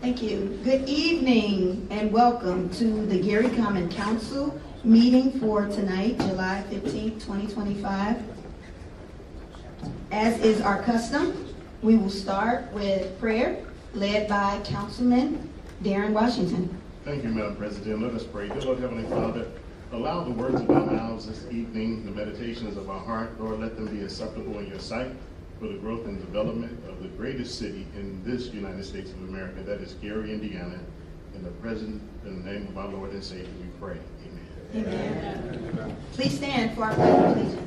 Thank you. Good evening and welcome to the Gary Common Council meeting for tonight, July 15th, 2025. As is our custom, we will start with prayer led by Councilman Darren Washington. Thank you, Madam President. Let us pray. Dear Lord Heavenly Father, allow the words of our mouths this evening, the meditations of our heart, Lord, let them be acceptable in your sight for the growth and development of the greatest city in this United States of America, that is Gary, Indiana. In the name of our Lord and Savior, we pray. Amen. Amen. Please stand for our pledge of allegiance.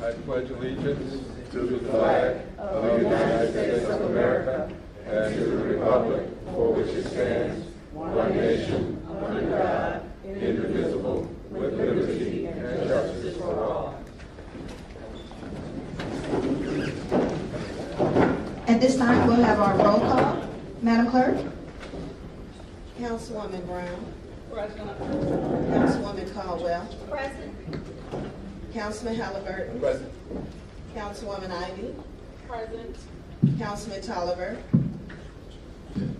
I pledge allegiance to the flag of the United States of America and to the republic for which it stands, one nation, under God, indivisible, with liberty and justice for all. At this time, we'll have our roll call. Madam Clerk? Councilwoman Brown. Present. Councilwoman Caldwell. Present. Councilman Halliburton. Present. Councilwoman Ivy. Present. Councilman Tolliver.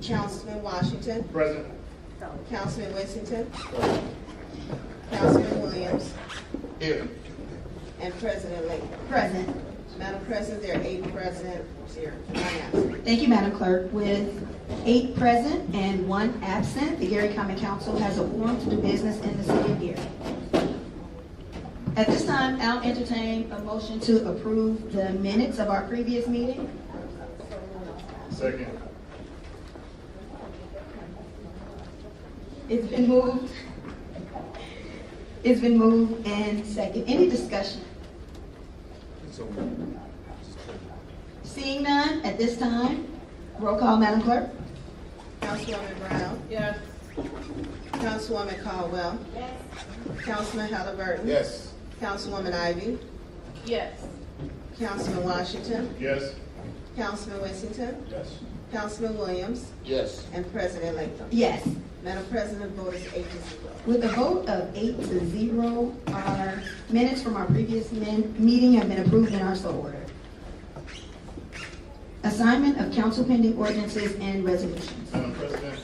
Councilman Washington. Present. Councilman Wessington. Councilman Williams. Here. And President Layton. Present. Madam President, there are 8 present, 0, 1 absent. Thank you, Madam Clerk. With 8 present and 1 absent, the Gary Common Council has a quorum to do business in the city of Gary. At this time, I'll entertain a motion to approve the minutes of our previous meeting. Second. It's been moved. It's been moved and second. Any discussion? Seeing none, at this time, roll call, Madam Clerk. Councilwoman Brown. Yes. Councilwoman Caldwell. Yes. Councilman Halliburton. Yes. Councilwoman Ivy. Yes. Councilman Washington. Yes. Councilman Wessington. Yes. Councilman Williams. Yes. And President Layton. Yes. Madam President, vote is 8 to 0. With a vote of 8 to 0, our minutes from our previous meeting have been approved in our sole order. Assignment of council pending ordinances and resolutions. Madam President,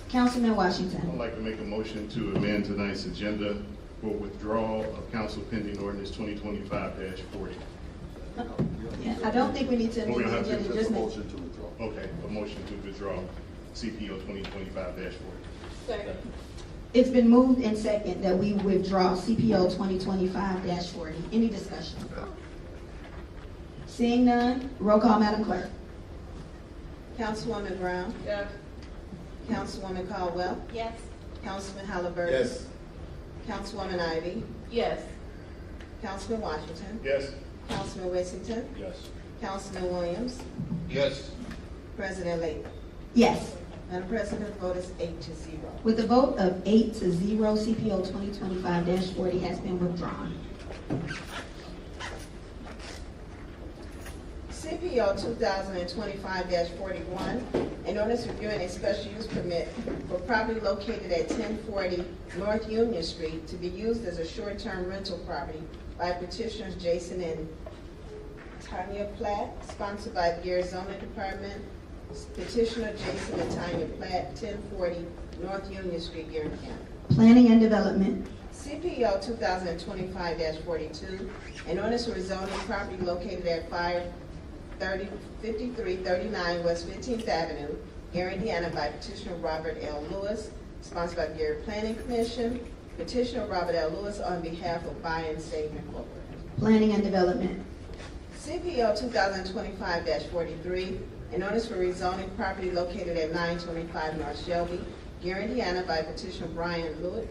Councilman I'd Washington. like to make a motion to amend tonight's agenda for withdrawal of council pending ordinance 2025-40. Yeah, I don't think we need to Oh, we amend the don't have to. agenda, just make. Okay, a motion to withdraw CPO 2025-40. Second. It's been moved and second that we withdraw CPO 2025-40. Any discussion? Seeing none, roll call, Madam Clerk. Councilwoman Brown. Yes. Councilwoman Caldwell. Yes. Councilman Halliburton. Yes. Councilwoman Ivy. Yes. Councilman Washington. Yes. Councilman Wessington. Yes. Councilman Williams. Yes. President Layton. Yes. Madam President, vote is 8 to 0. With a vote of 8 to 0, CPO 2025-40 has been withdrawn. CPO 2025-41, an ordinance reviewing a special use permit for property located at 1040 North Union Street to be used as a short-term rental property by petitioners Jason and Tanya Platt, sponsored by the Gary Zoning Department. Petitioner Jason and Tanya Platt, 1040 North Union Street, Gary County. Planning and Development. CPO 2025-42, an ordinance for rezoning property located at 5339 West 15th Avenue, Gary, Indiana, by petitioner Robert L. Lewis, sponsored by the Gary Planning Commission. Petitioner Robert L. Lewis on behalf of Buy and Save Incorporated. Planning and Development. CPO 2025-43, an ordinance for rezoning property located at 925 North Shelby, Gary, Indiana, by petitioner Brian Lewick,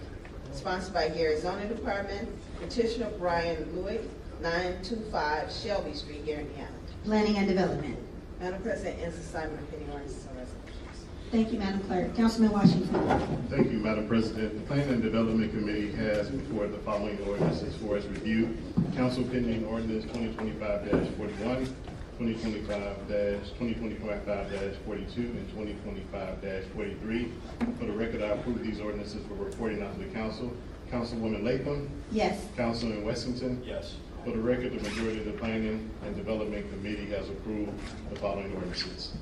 sponsored by Gary Zoning Department. Petitioner Brian Lewick, 925 Shelby Street, Gary, Indiana. Planning and Development. Madam President, ends assignment of pending ordinances and resolutions. Thank you, Madam Clerk. Councilman Washington. Thank you, Madam President. The Planning and Development Committee has before the following ordinances for its review. Council pending ordinance 2025-41, 2025-42, and 2025-43. For the record, I approve these ordinances for reporting out to the council. Councilwoman Latham, Yes. Councilman Wessington, Yes. For the record, the majority of the Planning and Development Committee has approved the following ordinances.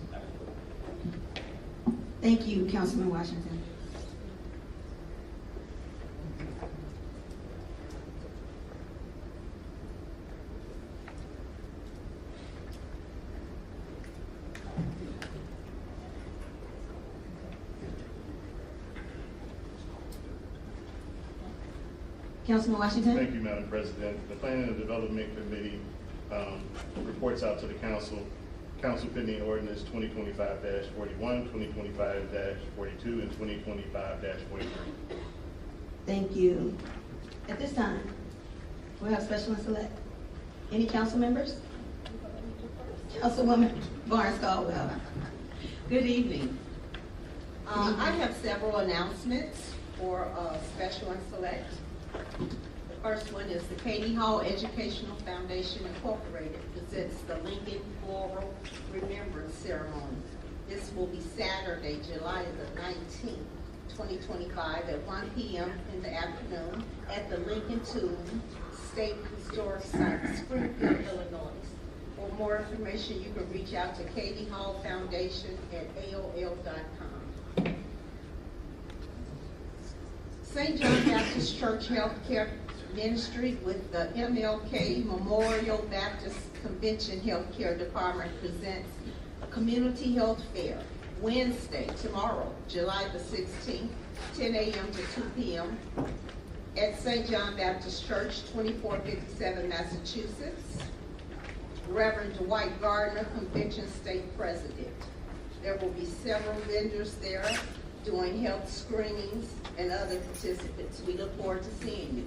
Thank you, Councilman Washington. Councilman Washington? Thank you, Madam President. The Planning and Development Committee reports out to the council pending ordinance 2025-41, 2025-42, and 2025-43. Thank you. At this time, we'll have special and select. Any council members? Councilwoman Barnes Caldwell. Good evening. I have several announcements for special and select. The first one is the Katie Hall Educational Foundation Incorporated presents the Lincoln Floral Remembrance Ceremony. This will be Saturday, July the 19th, 2025 at 1 p.m. in the afternoon at the Lincoln Tomb State Historic Site, Springfield, Illinois. For more information, you can reach out to Katie Hall Foundation at AOL.com. St. John Baptist Church Healthcare Ministry with the MLK Memorial Baptist Convention Healthcare Department presents a community health fair Wednesday, tomorrow, July the 16th, 10 a.m. to 2 p.m. at St. John Baptist Church, 2457 Massachusetts. Reverend Dwight Gardner, Convention State President. There will be several vendors there doing health screenings and other participants. We look forward to seeing you.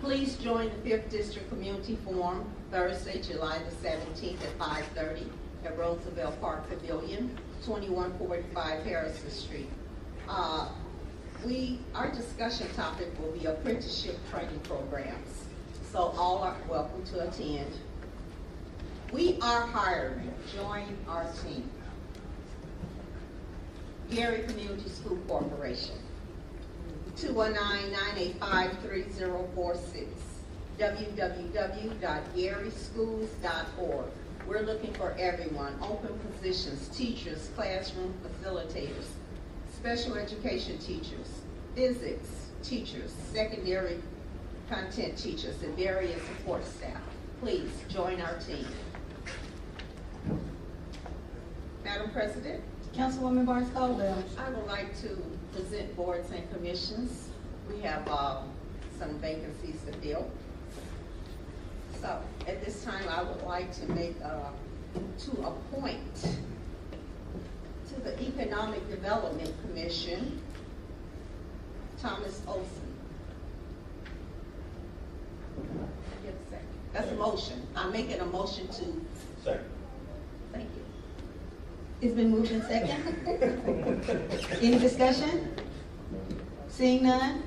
Please join the 5th District Community Forum Thursday, July the 17th at 5:30 at Roosevelt Park Pavilion, 2145 Harrison Street. Our discussion topic will be apprenticeship training programs. So all are welcome to attend. We are hiring. Join our team. Gary Community School Corporation, 219-985-3046, www.garyschools.org. We're looking for everyone, open positions, teachers, classroom facilitators, special education teachers, physics teachers, secondary content teachers, and various support staff. Please join our team. Madam President, Councilwoman Barnes Caldwell. I would like to present boards and commissions. We have some vacancies to fill. So at this time, I would like to appoint to the Economic Development Commission, Thomas Olson. Give a second. That's a motion. I'm making a motion to. Second. Thank you. It's been moved in second. Any discussion? Seeing none,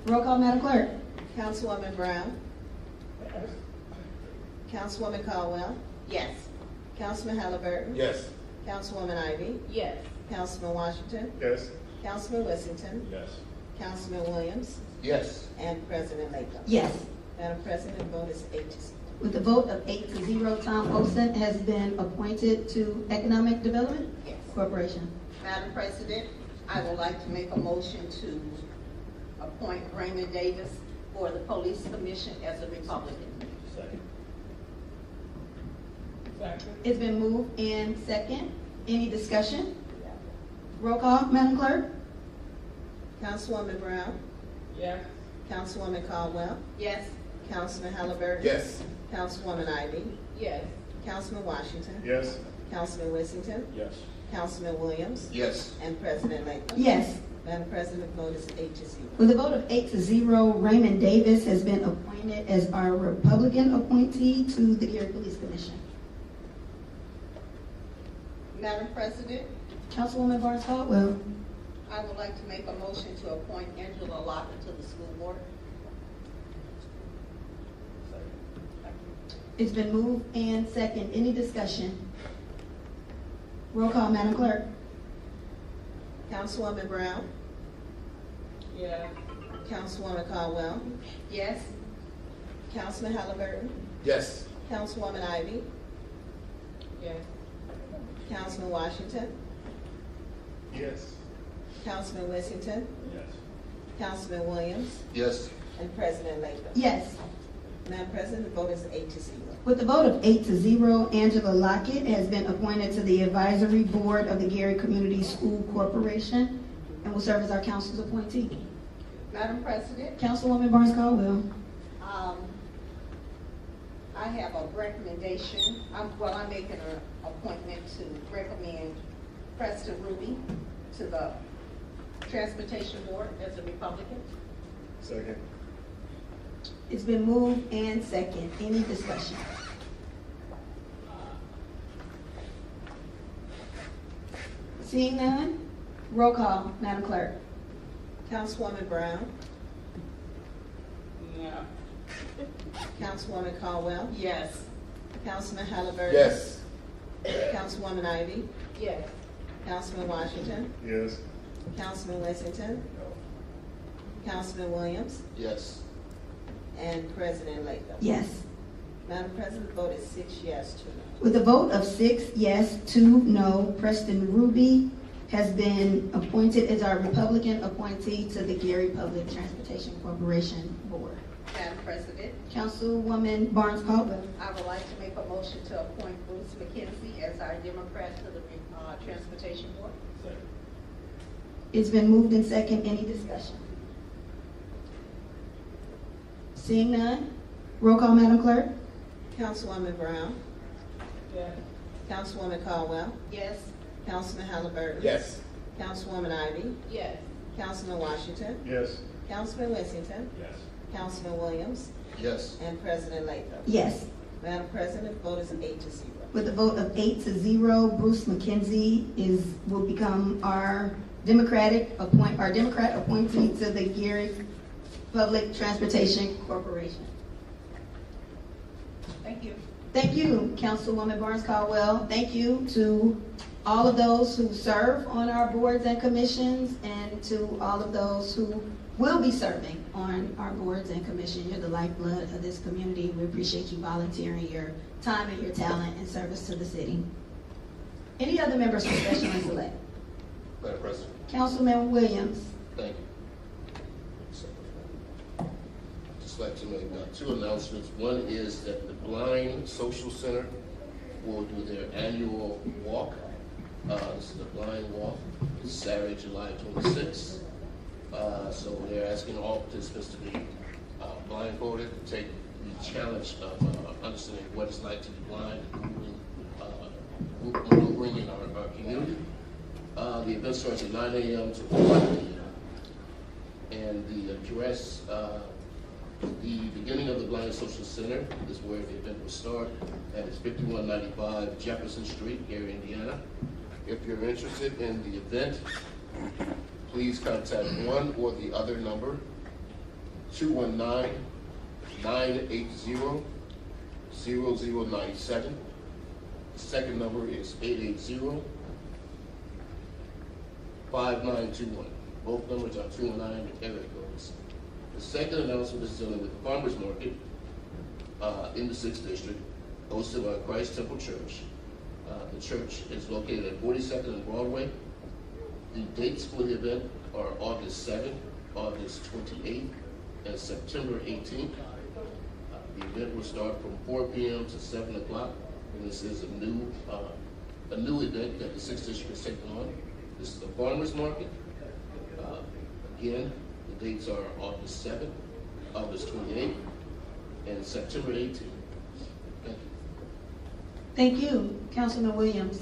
roll call, Madam Clerk. Councilwoman Brown. Councilwoman Caldwell. Yes. Councilman Halliburton. Yes. Councilwoman Ivy. Yes. Councilman Washington. Yes. Councilman Wessington. Yes. Councilman Williams. Yes. And President Latham. Yes. Madam President, the vote is 8-0. With a vote of 8-0, Tom Olson has been appointed to Economic Development Yes. Corporation. Madam President, I would like to make a motion to appoint Raymond Davis for the Police Commission as a Republican. Second. It's been moved in second. Any discussion? Roll call, Madam Clerk. Councilwoman Brown. Yes. Councilwoman Caldwell. Yes. Councilman Halliburton. Yes. Councilwoman Ivy. Yes. Councilman Washington. Yes. Councilman Wessington. Yes. Councilman Williams. Yes. And President Latham. Yes. Madam President, the vote is 8-0. With a vote of 8-0, Raymond Davis has been appointed as our Republican appointee to the Gary Police Commission. Madam President, Councilwoman Barnes Caldwell. I would like to make a motion to appoint Angela Locker to the school board. It's been moved and second. Any discussion? Roll call, Madam Clerk. Councilwoman Brown. Yes. Councilwoman Caldwell. Yes. Councilman Halliburton, Yes. Councilwoman Ivy, Yes. Councilman Washington, Yes. Councilman Whittington, Yes. Councilman Williams, Yes. and President Latham. Yes. Madam President, the vote is 8-0. With the vote of 8-0, Angela Lockett has been appointed to the advisory board of the Gary Community School Corporation and will serve as our council's appointee. Madam President, Councilwoman Barnes Caldwell. I have a recommendation. I'm making an appointment to recommend Preston Ruby to the Transportation Board as a Republican. Second. It's been moved and second. Any discussion? Seeing none, roll call, Madam Clerk. Councilwoman Brown, No. Councilwoman Caldwell, Yes. Councilman Halliburton. Yes. Councilwoman Ivy, Yes. Councilman Washington, Yes. Councilman Whittington, Councilman Williams, Yes. and President Latham. Yes. Madam President, the vote is 6 yes, 2 no. With a vote of 6 yes, 2 no, Preston Ruby has been appointed as our Republican appointee to the Gary Public Transportation Corporation Board. Madam President, Councilwoman Barnes Caldwell. I would like to make a motion to appoint Bruce McKenzie as our Democrat to the Transportation Board. It's been moved in second. Any discussion? Seeing none, roll call, Madam Clerk. Councilwoman Brown, Yes. Councilwoman Caldwell, Yes. Councilman Halliburton. Yes. Councilwoman Ivy, Yes. Councilman Washington, Yes. Councilman Whittington, Yes. Councilman Williams, Yes. and President Latham. Yes. Madam President, the vote is 8-0. With a vote of 8-0, Bruce McKenzie will become our Democrat appointee to the Gary Public Transportation Corporation. Thank you. Thank you, Councilwoman Barnes Caldwell. Thank you to all of those who serve on our boards and commissions, and to all of those who will be serving on our boards and commission. You're the lifeblood of this community. We appreciate you volunteering your time and your talent in service to the city. Any other members for special and select? Madam President, Councilman Williams. thank you. Just like to make 2 announcements. One is that the Blind Social Center will do their annual walk. This is the Blind Walk. It's Saturday, July 26th. So they're asking all participants to be blindfolded, to take the challenge of understanding what it's like to be blind and maneuvering in our community. The event starts at 9 a.m. to 1 p.m. And the address, the beginning of the Blind Social Center is where the event will start. That is 5195 Jefferson Street, Gary, Indiana. If you're interested in the event, please contact one or the other number, 219-980-0097. The second number is 880-5921. Both numbers are 219 area codes. The second announcement is dealing with the farmers market in the 6th District, hosted by Christ Temple Church. The church is located at 42nd and Broadway. The dates for the event are August 7th, August 28th, and September 18th. The event will start from 4 p.m. to 7 o'clock, and this is a new event that the 6th District is taking on. This is the farmers market. Again, the dates are August 7th, August 28th, and September 18th. Thank you. Thank you, Councilman Williams.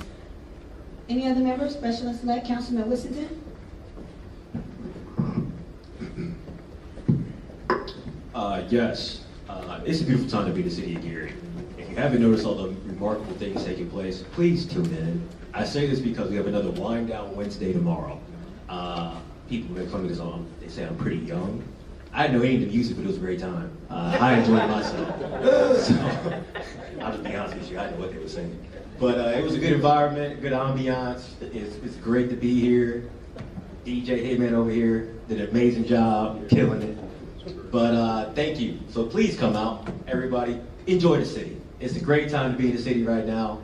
Any other members, special and select? Councilman Whittington? Yes, it's a beautiful time to be in the city of Gary. If you haven't noticed all the remarkable things taking place, please tune in. I say this because we have another Wind Down Wednesday tomorrow. People have been coming to this on, they say I'm pretty young. I didn't know any of the music, but it was a great time. I enjoyed myself. So, I'll just be honest with you, I didn't know what they were singing. But it was a good environment, good ambiance. It's great to be here. DJ Hitman over here did an amazing job, killing it. But thank you. So please come out, everybody. Enjoy the city. It's a great time to be in the city right now.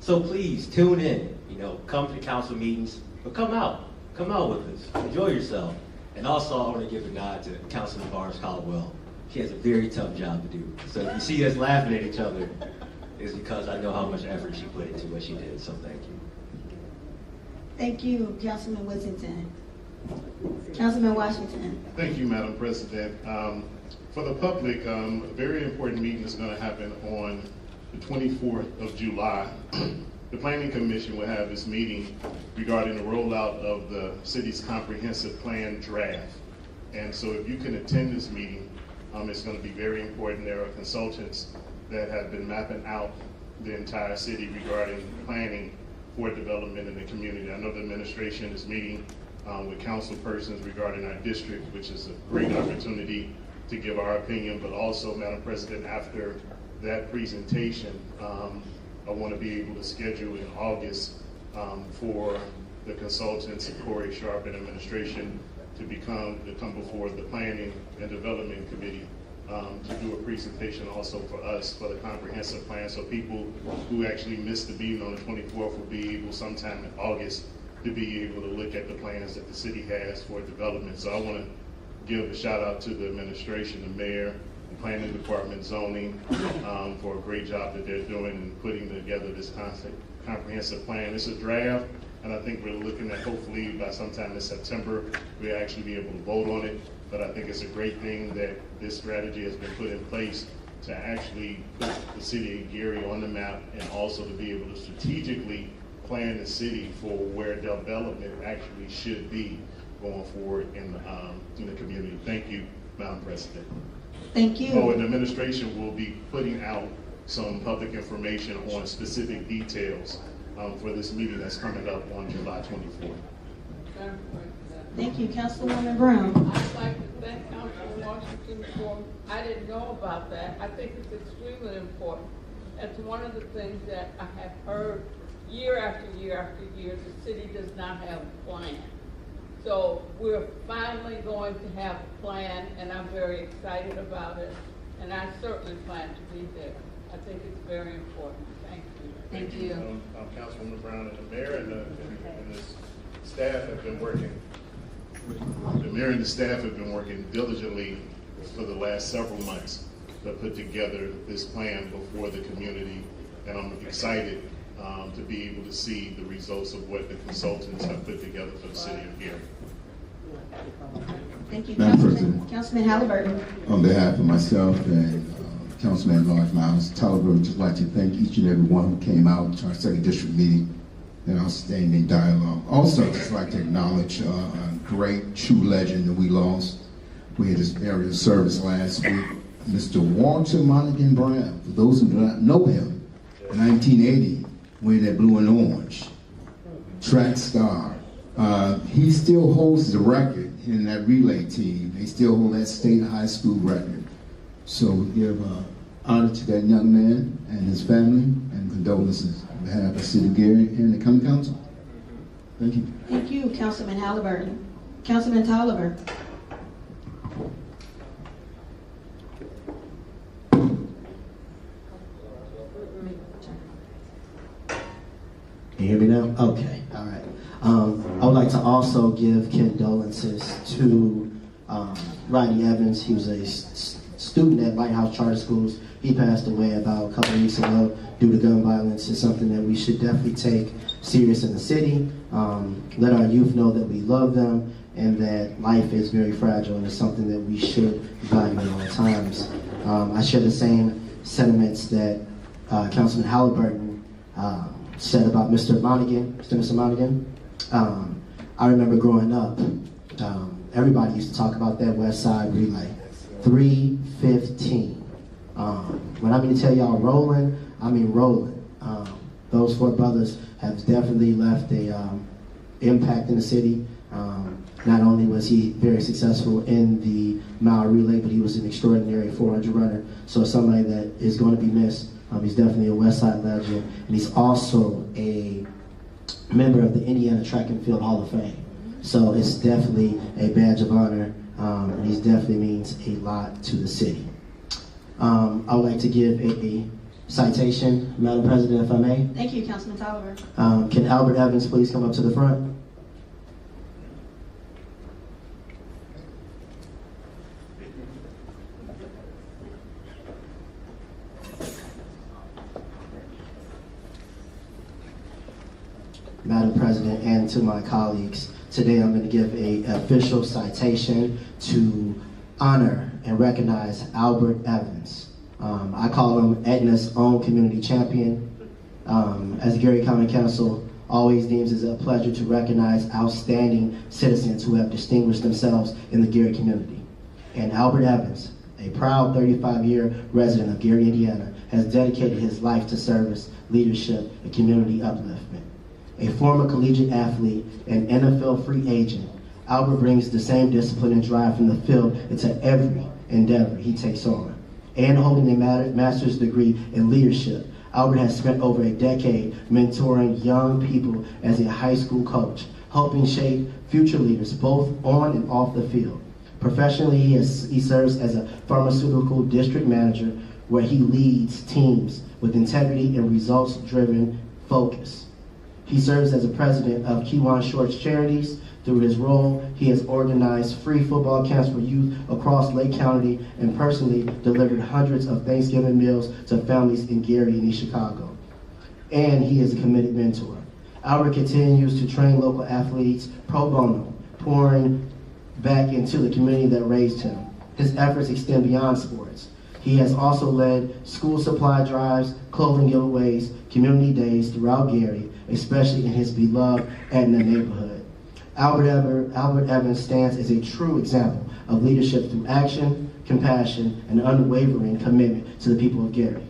So please tune in. You know, come to the council meetings, but come out with us. Enjoy yourself. And also, I want to give a nod to Councilman Barnes Caldwell. She has a very tough job to do. So if you see us laughing at each other, it's because I know how much effort she put into what she did. So thank you. Thank you, Councilman Whittington. Councilman Washington. Thank you, Madam President. For the public, a very important meeting is going to happen on the 24th of July. The Planning Commission will have this meeting regarding the rollout of the city's comprehensive plan draft. And so if you can attend this meeting, it's going to be very important. There are consultants that have been mapping out the entire city regarding planning for development in the community. I know the administration is meeting with council persons regarding our district, which is a great opportunity to give our opinion, but also, Madam President, after that presentation, I want to be able to schedule in August for the consultants, Corey Sharp and administration, to come before the Planning and Development Committee to do a presentation also for us for the comprehensive plan. So people who actually missed the meeting on the 24th will be able sometime in August to be able to look at the plans that the city has for development. So I want to give a shout out to the administration, the mayor, the planning department, zoning, for a great job that they're doing in putting together this comprehensive plan. It's a draft, and I think we're looking at hopefully by sometime in September, we'll actually be able to vote on it. But I think it's a great thing that this strategy has been put in place to actually put the city of Gary on the map and also to be able to strategically plan the city for where development actually should be going forward in the community. Thank you, Madam President. Thank you. Oh, and the administration will be putting out some public information on specific details for this meeting that's coming up on July 24th. Thank you, Councilwoman Brown. I'd like to thank Councilman Washington for, I didn't know about that. I think it's extremely important. It's one of the things that I have heard year after year after year, the city does not have a plan. So we're finally going to have a plan, and I'm very excited about it. And I certainly plan to be there. I think it's very important. Thank you. Thank you. Councilwoman Brown and the mayor and the staff have been working. The mayor and the staff have been working diligently for the last several months to put together this plan before the community, and I'm excited to be able to see the results of what the consultants have put together for the city of Gary. Thank you, Madam President. Councilman Halliburton. On behalf of myself and Councilman at Large Miles Taliber, I'd just like to thank each and every one who came out to our second district meeting and outstanding dialogue. Also, I'd just like to acknowledge a great true legend that we lost. We had his burial service last week, Mr. Walter Monaghan Brown. For those who do not know him, in 1980, wearing that blue and orange, track star. He still holds the record in that relay team. They still hold that state high school record. So we give honor to that young man and his family, and condolences on behalf of the city of Gary and the county council. Thank you. Thank you, Councilman Halliburton. Councilman Tolliver. Can you hear me now? Okay, all right. I would like to also give condolences to Rodney Evans. He was a student at Lighthouse Charter Schools. He passed away about a couple of weeks ago due to gun violence. It's something that we should definitely take serious in the city. Let our youth know that we love them and that life is very fragile, and it's something that we should value at all times. I share the same sentiments that Councilman Halliburton said about Mr. Monaghan. Mr. Monaghan. I remember growing up, everybody used to talk about that West Side relay. 315. When I mean to tell y'all rolling, I mean rolling. Those four brothers have definitely left a impact in the city. Not only was he very successful in the mile relay, but he was an extraordinary 400 runner. So somebody that is going to be missed. He's definitely a West Side legend, and he's also a member of the Indiana Track and Field Hall of Fame. So it's definitely a badge of honor and he definitely means a lot to the city. I would like to give a citation, Madam President, if I may. Thank you, Councilman Tolliver. Can Albert Evans please come up to the front? Madam President, and to my colleagues, today I'm going to give an official citation to honor and recognize Albert Evans. I call him Etna's own community champion. As Gary County Council always deems it a pleasure to recognize outstanding citizens who have distinguished themselves in the Gary community. And Albert Evans, a proud 35-year resident of Gary, Indiana, has dedicated his life to service, leadership, and community upliftment. A former collegiate athlete and NFL free agent, Albert brings the same discipline and drive from the field into every endeavor he takes on. And holding a master's degree in leadership, Albert has spent over a decade mentoring young people as a high school coach, helping shape future leaders both on and off the field. Professionally, he serves as a pharmaceutical district manager where he leads teams with integrity and results-driven focus. He serves as a president of Kiwanis Shorts Charities. Through his role, he has organized free football camps for youth across Lake County and personally delivered hundreds of Thanksgiving meals to families in Gary and East Chicago. And he is a committed mentor. Albert continues to train local athletes pro bono, pouring back into the community that raised him. His efforts extend beyond sports. He has also led school supply drives, clothing giveaways, community days throughout Gary, especially in his beloved Etna neighborhood. Albert Evans stands as a true example of leadership through action, compassion, and unwavering commitment to the people of Gary.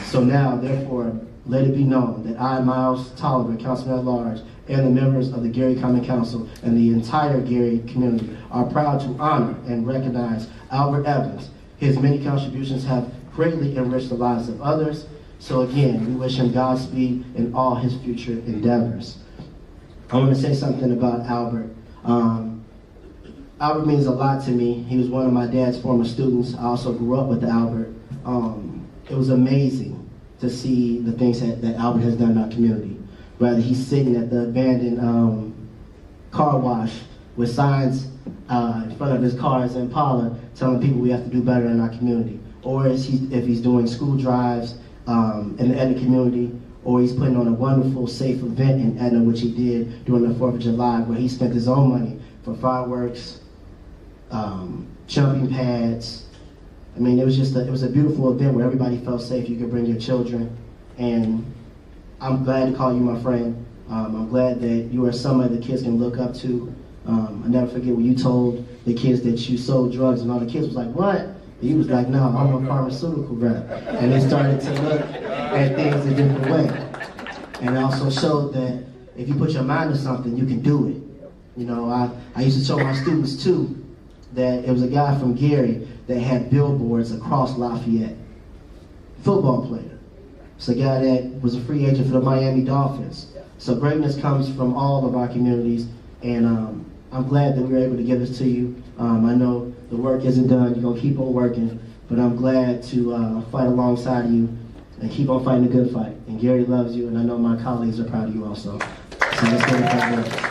So now, therefore, let it be known that I, Miles Tolliver, Councilman at Large, and the members of the Gary Common Council and the entire Gary community are proud to honor and recognize Albert Evans. His many contributions have greatly enriched the lives of others. So again, we wish him Godspeed in all his future endeavors. I want to say something about Albert. Albert means a lot to me. He was one of my dad's former students. I also grew up with Albert. It was amazing to see the things that Albert has done in our community. Whether he's sitting at the abandoned car wash with signs in front of his car as Impala telling people we have to do better in our community. Or if he's doing school drives in the Etna community, or he's putting on a wonderful, safe event in Etna, which he did during the 4th of July, where he spent his own money for fireworks, jumping pads. I mean, it was a beautiful event where everybody felt safe. You could bring your children, and I'm glad to call you my friend. I'm glad that you are somebody the kids can look up to. I never forget when you told the kids that you sold drugs, and all the kids was like, "What?" And you was like, "No, I'm a pharmaceutical rep." And they started to look at things a different way. And it also showed that if you put your mind to something, you can do it. You know, I used to show my students too that it was a guy from Gary that had billboards across Lafayette. Football player. It's a guy that was a free agent for the Miami Dolphins. So greatness comes from all of our communities, and I'm glad that we were able to give this to you. I know the work isn't done. You're going to keep on working, but I'm glad to fight alongside you and keep on fighting a good fight. And Gary loves you, and I know my colleagues are proud of you also. So let's give it that.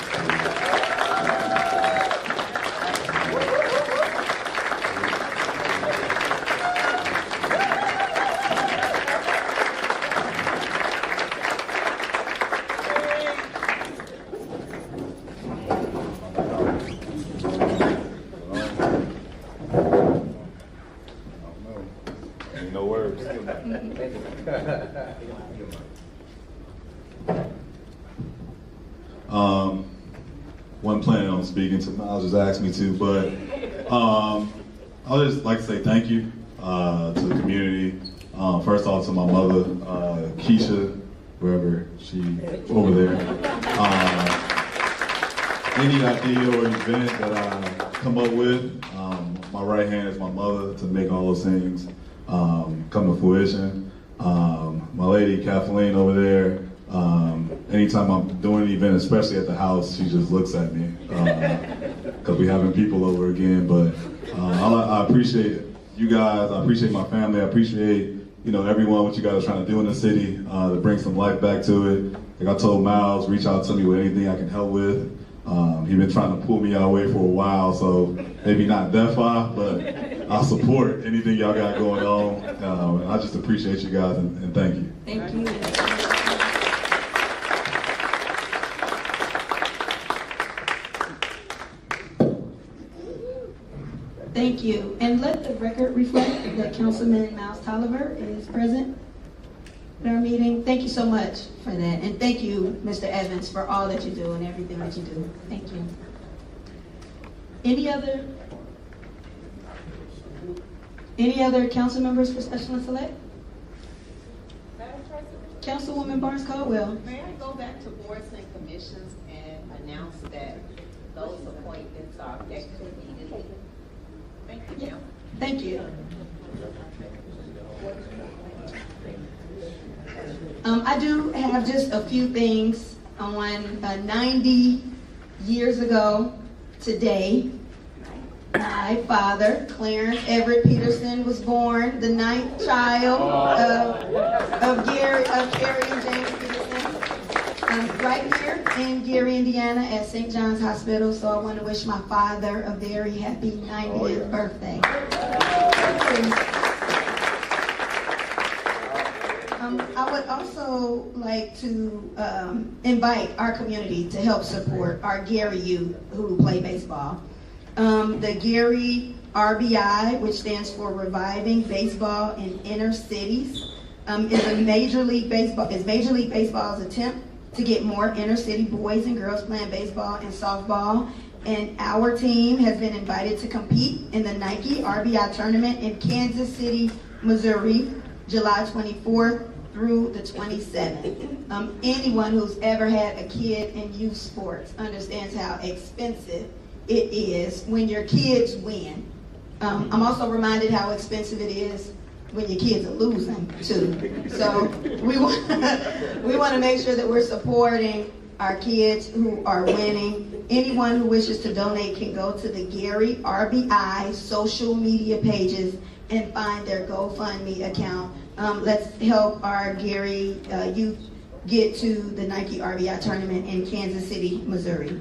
Wasn't planning on speaking to Miles, just asked me to, but I would just like to say thank you to the community. First off, to my mother, Keisha, wherever she over there. Any idea or event that I come up with, my right hand is my mother to make all those things come to fruition. My lady Kathleen over there. Anytime I'm doing an event, especially at the house, she just looks at me. because we having people over again. But I appreciate you guys. I appreciate my family. I appreciate, you know, everyone, what you guys are trying to do in the city to bring some life back to it. Like I told Miles, reach out to me with anything I can help with. He's been trying to pull me our way for a while, so maybe not that far, but I'll support anything y'all got going on. I just appreciate you guys and thank you. Thank you. Thank you. And let the record reflect that Councilman Miles Tolliver is present at our meeting. Thank you so much for that. And thank you, Mr. Evans, for all that you do and everything that you do. Thank you. Any other council members for special and select? Madam President, Councilwoman Barnes Caldwell. may I go back to boards and commissions and announce that those appointments are effective immediately? Thank you, ma'am. Thank you. I do have just a few things on 90 years ago today. My father, Clarence Everett Peterson, was born, the ninth child of Carrie and James Peterson, right here in Gary, Indiana, at St. John's Hospital. So I want to wish my father a very happy 90th birthday. I would also like to invite our community to help support our Gary youth who play baseball. The Gary RBI, which stands for Reviving Baseball in Inner Cities, is Major League Baseball's attempt to get more inner city boys and girls playing baseball and softball. And our team has been invited to compete in the Nike RBI tournament in Kansas City, Missouri, July 24th through the 27th. Anyone who's ever had a kid in youth sports understands how expensive it is when your kids win. I'm also reminded how expensive it is when your kids are losing too. So we want to make sure that we're supporting our kids who are winning. Anyone who wishes to donate can go to the Gary RBI social media pages and find their GoFundMe account. Let's help our Gary youth get to the Nike RBI tournament in Kansas City, Missouri.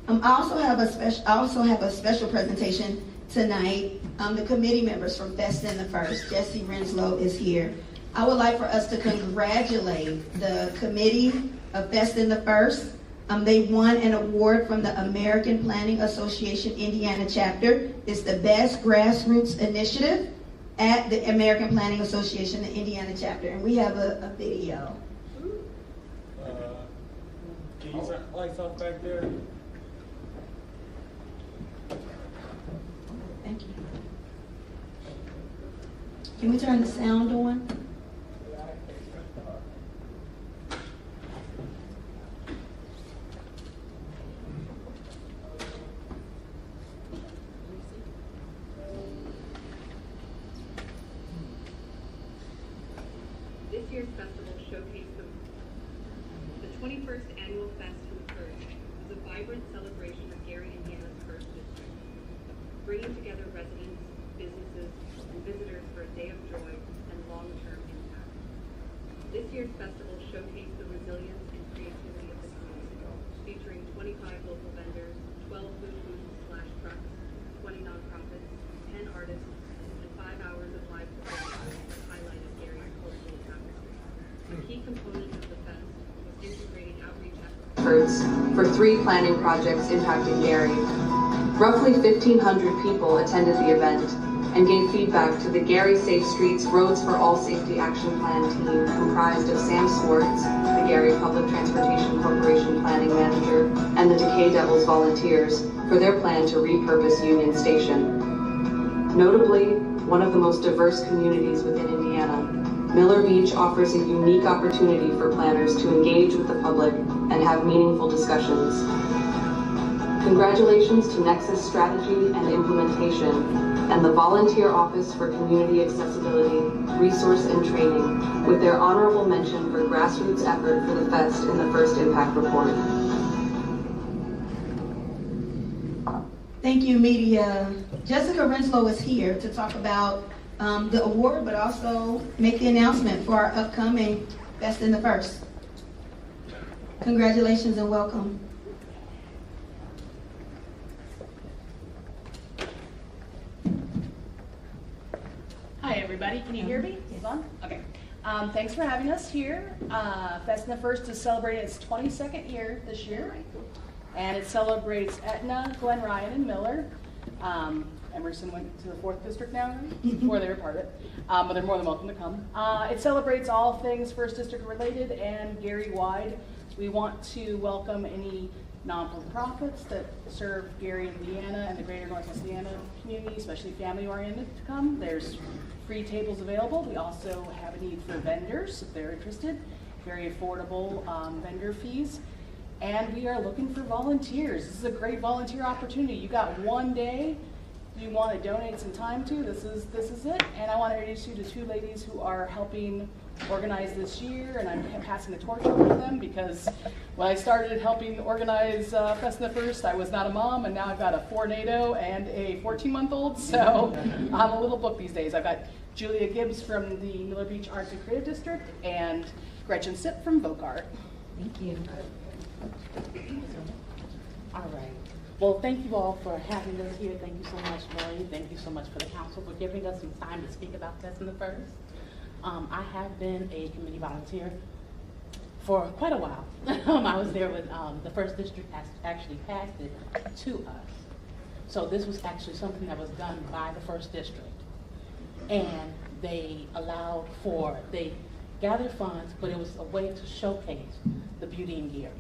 I also have a special presentation tonight. The committee members from Fest in the First, Jesse Renslow is here. I would like for us to congratulate the committee of Fest in the First. They won an award from the American Planning Association Indiana chapter. It's the best grassroots initiative at the American Planning Association, the Indiana chapter. And we have a video. Can you turn the lights off back there? Thank you. Can we turn the sound on? This year's festival showcased the 21st Annual Fest from the First is a vibrant celebration of Gary, Indiana's first district, bringing together residents, businesses, and visitors for a day of joy and long-term impact. This year's festival showcased the resilience and creativity of the community, featuring 25 local vendors, 12 food booths/trucks, 20 nonprofits, 10 artists, and 5 hours of live performances that highlighted Gary's cultural tapestry. A key component of the fest was integrating outreach efforts for 3 planning projects impacting Gary. Roughly 1,500 people attended the event and gave feedback to the Gary Safe Streets Roads for All Safety Action Plan team comprised of Sam Swartz, the Gary Public Transportation Corporation Planning Manager, and the Decay Devils volunteers for their plan to repurpose Union Station. Notably, one of the most diverse communities within Indiana, Miller Beach offers a unique opportunity for planners to engage with the public and have meaningful discussions. Congratulations to Nexus Strategy and Implementation and the Volunteer Office for Community Accessibility, Resource and Training with their honorable mention for grassroots effort for the Fest in the First Impact Report. Thank you, media. Jessica Renslow is here to talk about the award, but also make the announcement for our upcoming Best in the First. Congratulations and welcome. Hi, everybody. Can you hear me? Is it on? Okay. Thanks for having us here. Fest in the First is celebrating its 22nd year this year, and it celebrates Etna, Glen Ryan, and Miller. Emerson went to the 4th District now, before they were part of it, but they're more than welcome to come. It celebrates all things 1st District related and Gary-wide. We want to welcome any non-profits that serve Gary, Indiana, and the greater Northwest Indiana community, especially family-oriented, to come. There's free tables available. We also have a need for vendors, if they're interested. Very affordable vendor fees. And we are looking for volunteers. This is a great volunteer opportunity. You got one day you want to donate some time to, this is it. And I want to introduce you to two ladies who are helping organize this year, and I'm passing the torch over to them because when I started helping organize Fest in the First, I was not a mom, and now I've got a 4NATO and a 14-month-old, so I'm a little booked these days. I've got Julia Gibbs from the Miller Beach Arts and Creative District and Gretchen Sipp from VoCART. Thank you. All right. Well, thank you all for having us here. Thank you so much, Lori. Thank you so much for the council for giving us some time to speak about Fest in the First. I have been a committee volunteer for quite a while. I was there when the 1st District actually passed it to us. So this was actually something that was done by the 1st District. And they they gathered funds, but it was a way to showcase the beauty in Gary.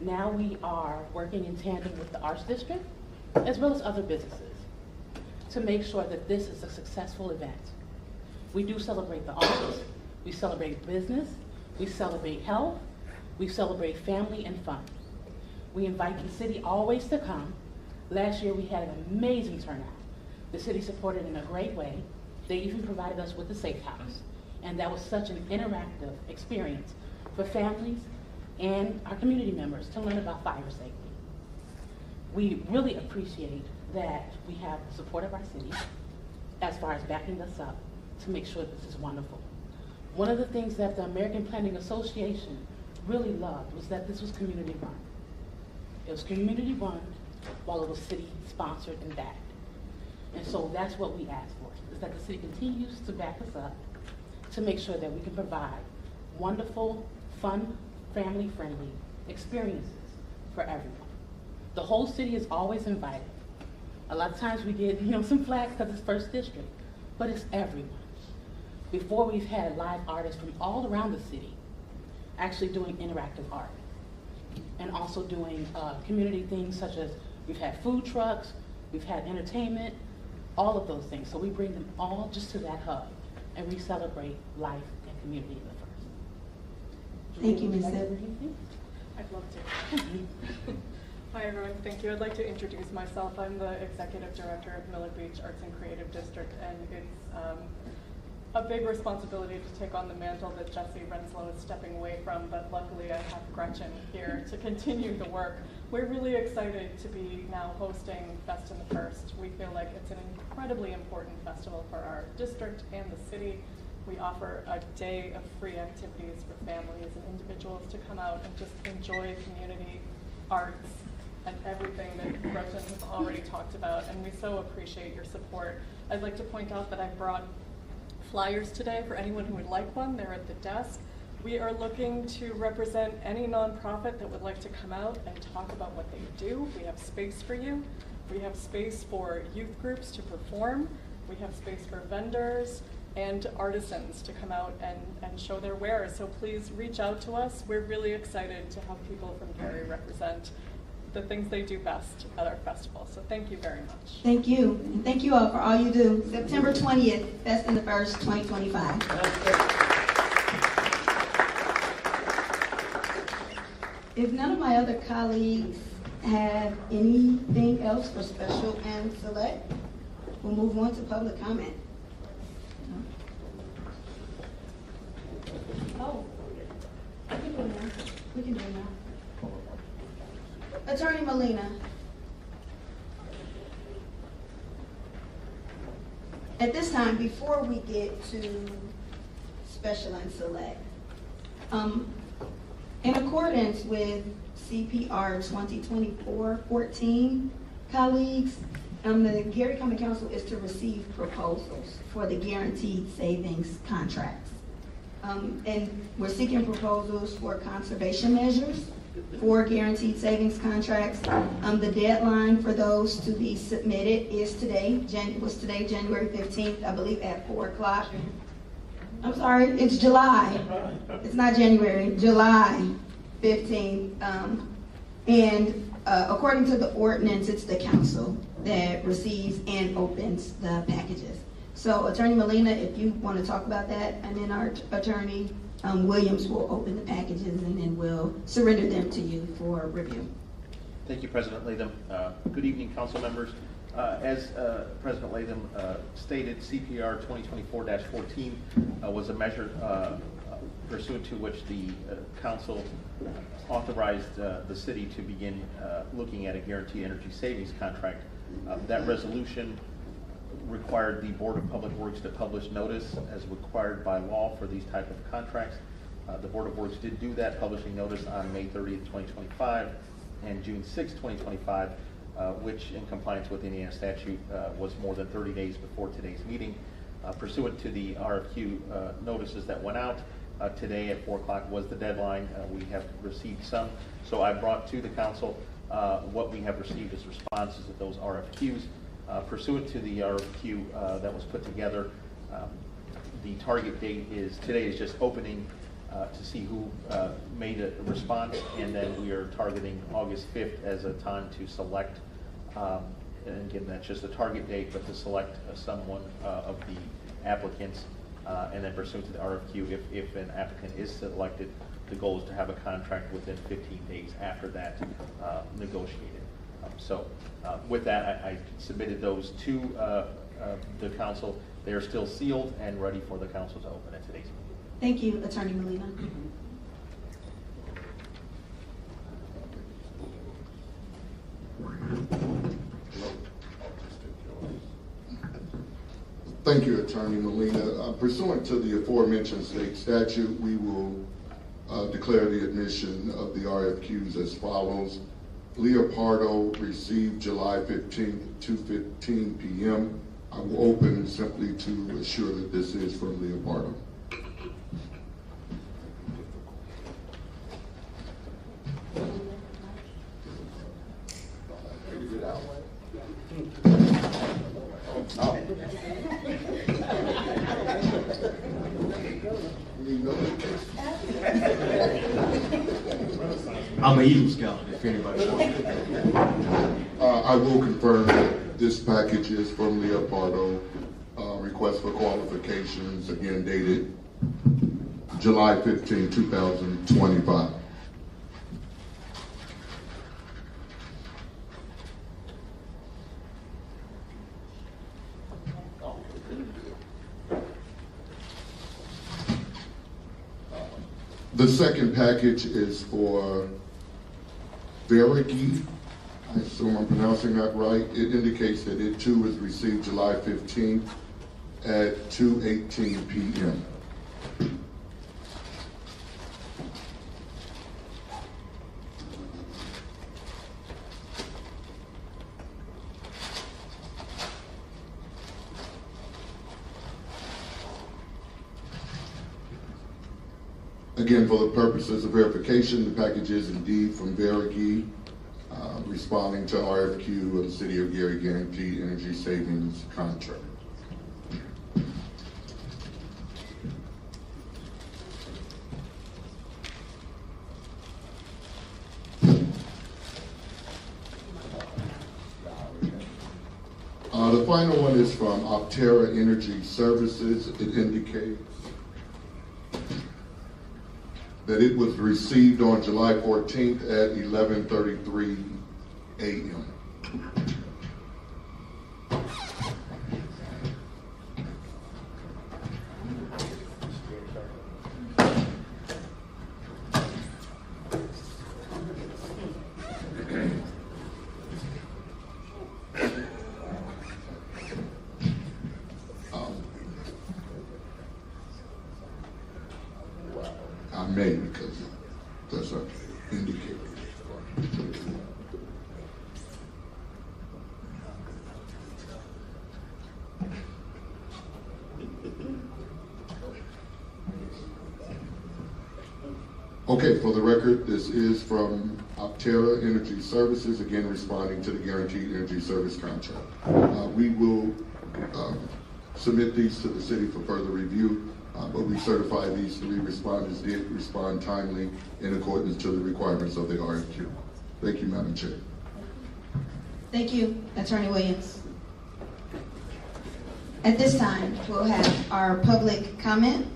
Now we are working in tandem with the Arts District, as well as other businesses, to make sure that this is a successful event. We do celebrate the arts, we celebrate business, we celebrate health, we celebrate family and fun. We invite the city always to come. Last year we had an amazing turnout. The city supported in a great way. They even provided us with a safe house. And that was such an interactive experience for families and our community members to learn about fire safety. We really appreciate that we have the support of our city as far as backing us up to make sure this is wonderful. One of the things that the American Planning Association really loved was that this was community run. It was community run while it was city sponsored and backed. And so that's what we ask for, is that the city continues to back us up to make sure that we can provide wonderful, fun, family-friendly experiences for everyone. The whole city is always invited. A lot of times we get some flack because it's 1st District, but it's everyone. Before, we've had live artists from all around the city actually doing interactive art and also doing community things such as we've had food trucks, we've had entertainment, all of those things. So we bring them all just to that hub and we celebrate life and community in the First. Thank you, Ms. Sipp. I'd love to. Hi, everyone. Thank you. I'd like to introduce myself. I'm the Executive Director of Miller Beach Arts and Creative District, and it's a big responsibility to take on the mantle that Jesse Renslow is stepping away from, but luckily I have Gretchen here to continue the work. We're really excited to be now hosting Fest in the First. We feel like it's an incredibly important festival for our district and the city. We offer a day of free activities for families and individuals to come out and just enjoy community arts and everything that Gretchen has already talked about, and we so appreciate your support. I'd like to point out that I brought flyers today for anyone who would like one. They're at the desk. We are looking to represent any nonprofit that would like to come out and talk about what they do. We have space for you. We have space for youth groups to perform. We have space for vendors and artisans to come out and show their wares. So please reach out to us. We're really excited to have people from Gary represent the things they do best at our festival. So thank you very much. Thank you. And thank you all for all you do. September 20th, Fest in the First 2025. If none of my other colleagues have anything else for special and select, we'll move on to public comment. Oh, we can do it now. We can do it now. Attorney Molina. before we get to special and select, in accordance with CPR 2024-14, colleagues, the Gary County Council is to receive proposals for the guaranteed savings contracts. And we're seeking proposals for conservation measures for guaranteed savings contracts. The deadline for those to be submitted is today, January 15th, I believe at 4 o'clock. I'm sorry, it's July. It's not January, July 15th. And according to the ordinance, it's the council that receives and opens the packages. So Attorney Molina, if you want to talk about that, and then our attorney Williams will open the packages and then we'll surrender them to you for review. Thank you, President Latham. Good evening, council members. As President Latham stated, CPR 2024-14 was a measure pursuant to which the council authorized the city to begin looking at a guaranteed energy savings contract. That resolution required the Board of Public Works to publish notice as required by law for these type of contracts. The Board of Works did do that, publishing notice on May 30th, 2025 and June 6th, 2025, which in compliance with Indiana statute was more than 30 days before today's meeting. Pursuant to the RFQ notices that went out, today at 4 o'clock was the deadline. We have received some. So I brought to the council what we have received as responses to those RFQs. Pursuant to the RFQ that was put together, the target date is today is just opening to see who made a response, and then we are targeting August 5th as a time to select, and again, that's just a target date, but to select someone of the applicants, and then pursuant to the RFQ, if an applicant is selected, the goal is to have a contract within 15 days after that negotiated. So with that, I submitted those to the council. They are still sealed and ready for the council to open at today's meeting. Thank you, Attorney Molina. Thank you, Attorney Molina. Pursuant to the aforementioned state statute, we will declare the admission of the RFQs as follows. Leopardo received July 15th, 2:15 p.m. I will open simply to assure that this is from Leopardo. I'm an Eagle Scout, if anybody wants. I will confirm that this package is from Leopardo. Request for qualifications, again dated July 15, 2025. The second package is for Verigi. I assume I'm pronouncing that right. It indicates that it too was received July 15th at 2:18 p.m. Again, for the purposes of verification, the package is indeed from Verigi, responding to RFQ of the City of Gary Guaranteed Energy Savings Contract. The final one is from Optera Energy Services. It indicates that it was received on July 14th at 11:33 a.m. may, because that's indicated. Okay, for the record, this is from Optera Energy Services, again responding to the Guaranteed Energy Service contract. We will submit these to the city for further review, but we certify these three responders did respond timely in accordance to the requirements of the RFQ. Thank you, Madam Chair. Thank you, Attorney Williams. At this time, we'll have our public comment.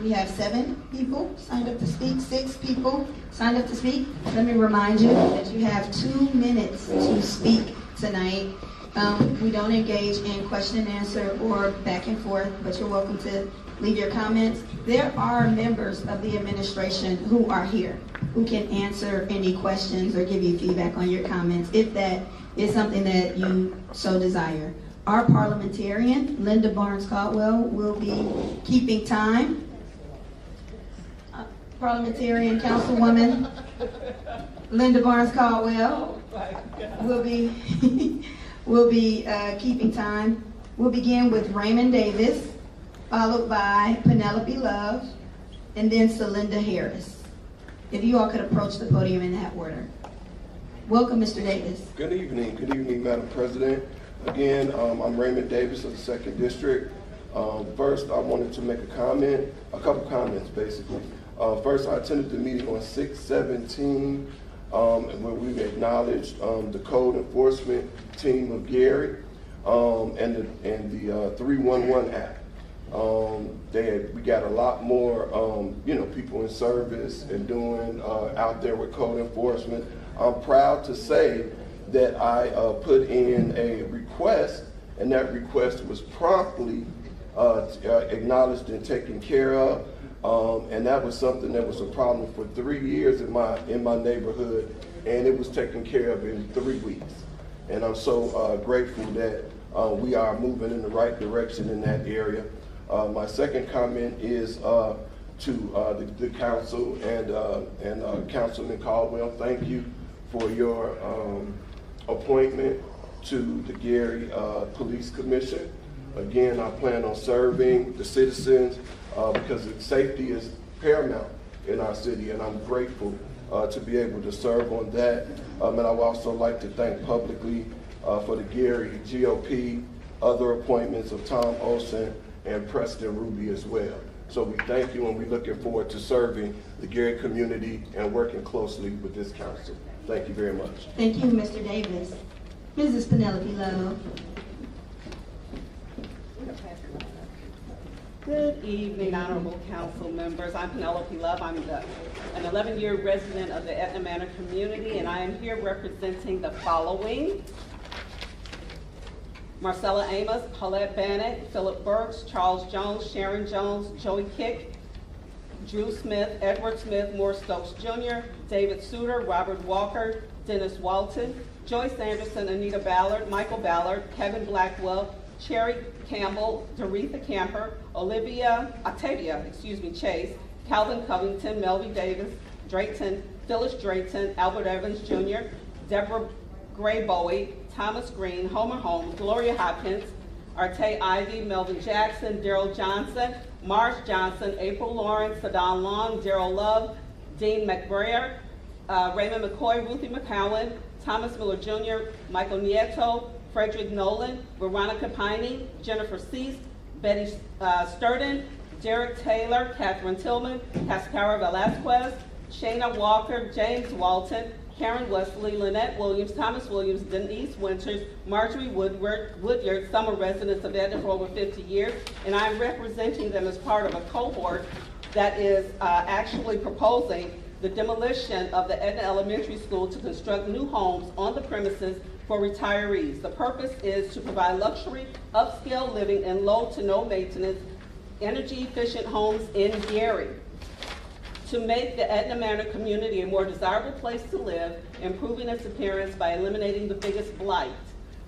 We have 7 people signed up to speak, 6 people signed up to speak. Let me remind you that you have 2 minutes to speak tonight. We don't engage in question and answer or back and forth, but you're welcome to leave your comments. There are members of the administration who are here who can answer any questions or give you feedback on your comments if that is something that you so desire. Our parliamentarian, Linda Barnes-Caldwell, will be keeping time. Parliamentarian Councilwoman Linda Barnes-Caldwell will be keeping time. We'll begin with Raymond Davis, followed by Penelope Love, and then Celinda Harris. If you all could approach the podium in that order. Welcome, Mr. Davis. Good evening, Madam President. Again, I'm Raymond Davis of the 2nd District. First, I wanted to make a couple comments basically. First, I attended the meeting on 6/17, and where we acknowledged the code enforcement team of Gary and the 311 Act. We got a lot more, people in service and doing out there with code enforcement. I'm proud to say that I put in a request, and that request was promptly acknowledged and taken care of. And that was something that was a problem for 3 years in my neighborhood, and it was taken care of in 3 weeks. And I'm so grateful that we are moving in the right direction in that area. My second comment is to the council and Councilman Caldwell. Thank you for your appointment to the Gary Police Commission. Again, I plan on serving the citizens because safety is paramount in our city, and I'm grateful to be able to serve on that. And I would also like to thank publicly for the Gary GOP, other appointments of Tom Olson and Preston Ruby as well. So we thank you, and we're looking forward to serving the Gary community and working closely with this council. Thank you very much. Thank you, Mr. Davis. Mrs. Penelope Love. Good evening, honorable council members. I'm Penelope Love. I'm an 11-year resident of the Etna Manor community, and I am here representing the following: Marcella Amos, Paulette Bannock, Philip Burks, Charles Jones, Sharon Jones, Joey Kick, Drew Smith, Edward Smith, Moore Stokes Jr., David Suter, Robert Walker, Dennis Walton, Joyce Anderson, Anita Ballard, Michael Ballard, Kevin Blackwell, Cherry Campbell, Doretha Camper, Octavia Chase, Calvin Covington, Melvie Davis, Drayton, Phyllis Drayton, Albert Evans Jr., Deborah Gray Bowie, Thomas Green, Homer Holmes, Gloria Hopkins, Arte Ivy, Melvin Jackson, Daryl Johnson, Marsh Johnson, April Lawrence, Sadon Long, Daryl Love, Dean McBrayer, Raymond McCoy, Ruthie McCowan, Thomas Miller Jr., Michael Nieto, Frederick Nolan, Veronica Piney, Jennifer Cease, Betty Sturden, Derek Taylor, Catherine Tillman, Cascara Velasquez, Shayna Walker, James Walton, Karen Wesley, Lynette Williams, Thomas Williams, Denise Winters, Marjorie Woodyard, summer residents of Etna for over 50 years, and I'm representing them as part of a cohort that is actually proposing the demolition of the Etna Elementary School to construct new homes on the premises for retirees. The purpose is to provide luxury, upscale living and low to no maintenance, energy efficient homes in Gary. To make the Etna Manor community a more desirable place to live, improving its appearance by eliminating the biggest blight.